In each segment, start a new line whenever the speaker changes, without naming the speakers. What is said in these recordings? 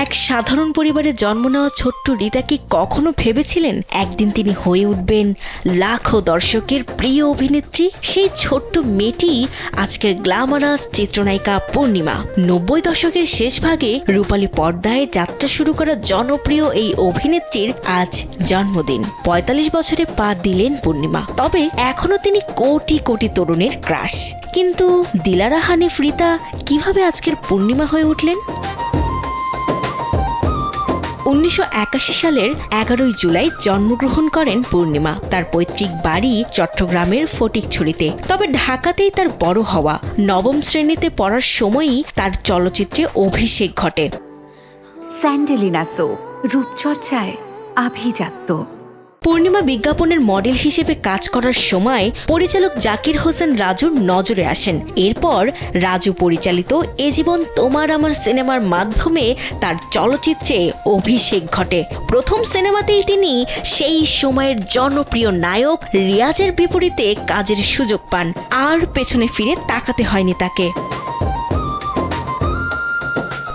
এক সাধারণ পরিবারে জন্ম নেওয়া ছোট্ট রিতা কি কখনো ভেবেছিলেন একদিন তিনি হয়ে উঠবেন লাখো দর্শকের প্রিয় অভিনেত্রী? সেই ছোট্ট মেয়েটি আজকের গ্ল্যামারাস চিত্রনায়িকা পূর্ণিমা। 90 দশকের শেষ ভাগে রূপালী পর্দায় যাত্রা শুরু করা জনপ্রিয় এই অভিনেত্রীর আজ জন্মদিন। 45 বছরে পা দিলেন পূর্ণিমা। তবে এখনো তিনি কোটি কোটি তরুণের ক্রাশ। কিন্তু দিলারা হানিফ রিতা কিভাবে আজকের পূর্ণিমা হয়ে উঠলেন? 1981 সালের 11 জুলাই জন্মগ্রহণ করেন পূর্ণিমা। তার পৈতৃক বাড়ি চট্টগ্রামের ফটিকছড়িতে। তবে ঢাকাতেই তার বড় হওয়া। নবম শ্রেণীতে পড়ার সময়ই তার চলচ্চিত্রে অভিষেক ঘটে।
স্যান্ডেলিনা সো, রূপচর্চায় আভিজাত্য।
পূর্ণিমা বিজ্ঞাপনের মডেল হিসেবে কাজ করার সময় পরিচালক জাকির হোসেন রাজুর নজরে আসেন। এরপর রাজু পরিচালিত এ জীবন তোমার আমার সিনেমার মাধ্যমে তার চলচ্চিত্রে অভিষেক ঘটে। প্রথম সিনেমাতেই তিনি সেই সময়ের জনপ্রিয় নায়ক রিয়াজের বিপরীতে কাজের সুযোগ পান। আর পেছনে ফিরে তাকাতে হয়নি তাকে।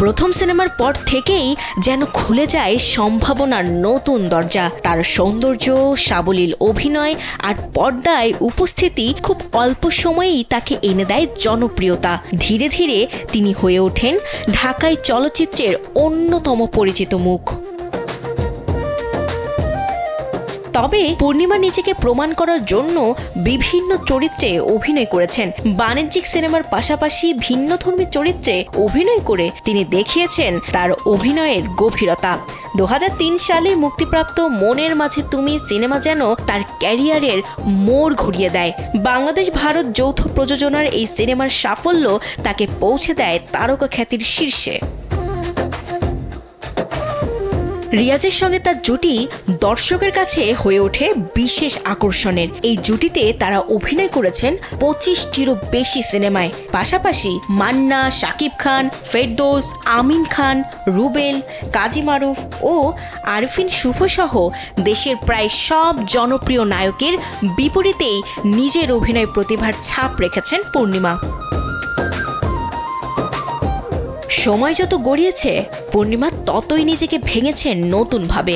প্রথম সিনেমার পর থেকেই যেন খুলে যায় সম্ভাবনার নতুন দরজা। তার সৌন্দর্য, সাবলীল অভিনয় আর পর্দায় উপস্থিতি খুব অল্প সময়েই তাকে এনে দেয় জনপ্রিয়তা। ধীরে ধীরে তিনি হয়ে ওঠেন ঢাকাই চলচ্চিত্রের অন্যতম পরিচিত মুখ। তবে পূর্ণিমা নিজেকে প্রমাণ করার জন্য বিভিন্ন চরিত্রে অভিনয় করেছেন। বাণিজ্যিক সিনেমার পাশাপাশি ভিন্নধর্মী চরিত্রে অভিনয় করে তিনি দেখিয়েছেন তার অভিনয়ের গভীরতা। 2003 সালে মুক্তিপ্রাপ্ত মনের মাঝে তুমি সিনেমা যেন তার ক্যারিয়ারের মোড় ঘুরিয়ে দেয়। বাংলাদেশ ভারত যৌথ প্রযোজনার এই সিনেমার সাফল্য তাকে পৌঁছে দেয় তারকা খ্যাতির শীর্ষে। রিয়াজের সঙ্গে তার জুটি দর্শকের কাছে হয়ে ওঠে বিশেষ আকর্ষণের। এই জুটিতে তারা অভিনয় করেছেন 25টিরও বেশি সিনেমায়। পাশাপাশি মান্না, শাকিব খান, ফেরদৌস, আমিন খান, রুবেল, কাজী মারুফ ও আরফিন শুভ সহ দেশের প্রায় সব জনপ্রিয় নায়কের বিপরীতেই নিজের অভিনয় প্রতিভার ছাপ রেখেছেন পূর্ণিমা। সময় যত গড়িয়েছে পূর্ণিমা ততই নিজেকে ভেঙেছেন নতুনভাবে।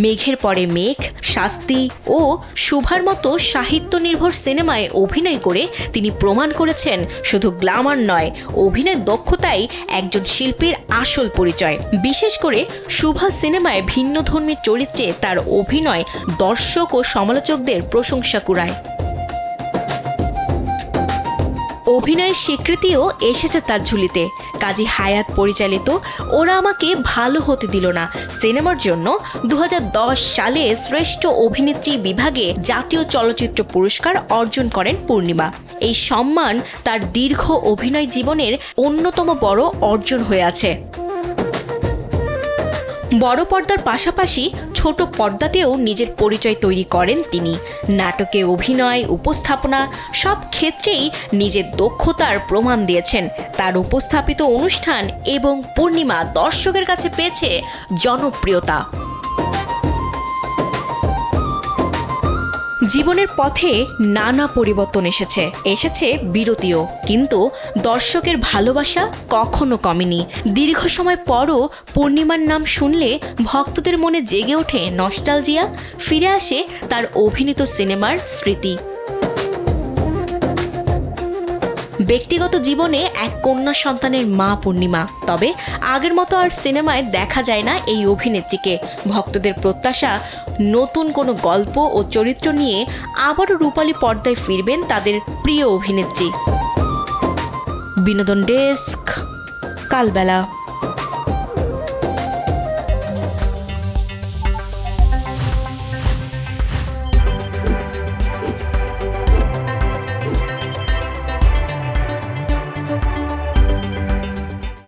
মেঘের পরে মেঘ, শাস্তি ও শুভার মতো সাহিত্য নির্ভর সিনেমায় অভিনয় করে তিনি প্রমাণ করেছেন শুধু গ্ল্যামার নয়, অভিনয় দক্ষতাই একজন শিল্পীর আসল পরিচয়। বিশেষ করে শুভা সিনেমায় ভিন্নধর্মী চরিত্রে তার অভিনয় দর্শক ও সমালোচকদের প্রশংসা কুড়ায়। অভিনয়ের স্বীকৃতিও এসেছে তার ঝুলিতে। কাজী হায়াত পরিচালিত ওরা আমাকে ভালো হতে দিল না সিনেমার জন্য 2010 সালে শ্রেষ্ঠ অভিনেত্রী বিভাগে জাতীয় চলচ্চিত্র পুরস্কার অর্জন করেন পূর্ণিমা। এই সম্মান তার দীর্ঘ অভিনয় জীবনের অন্যতম বড় অর্জন হয়ে আছে। বড় পর্দার পাশাপাশি ছোট পর্দাতেও নিজের পরিচয় তৈরি করেন তিনি। নাটকে অভিনয়, উপস্থাপনা সব ক্ষেত্রেই নিজের দক্ষতার প্রমাণ দিয়েছেন। তার উপস্থাপিত অনুষ্ঠান এবং পূর্ণিমা দর্শকের কাছে পেয়েছে জনপ্রিয়তা। জীবনের পথে নানা পরিবর্তন এসেছে বিরতিও, কিন্তু দর্শকের ভালোবাসা কখনো কমেনি। দীর্ঘ সময় পরও পূর্ণিমার নাম শুনলে ভক্তদের মনে জেগে ওঠে নস্টালজিয়া, ফিরে আসে তার অভিনীত সিনেমার স্মৃতি। ব্যক্তিগত জীবনে এক কন্যা সন্তানের মা পূর্ণিমা। তবে আগের মতো আর সিনেমায় দেখা যায় না এই অভিনেত্রীকে। ভক্তদের প্রত্যাশা নতুন কোনো গল্প ও চরিত্র নিয়ে আবারও রূপালী পর্দায় ফিরবেন তাদের প্রিয় অভিনেত্রী। বিনোদন ডেস্ক, কালবেলা।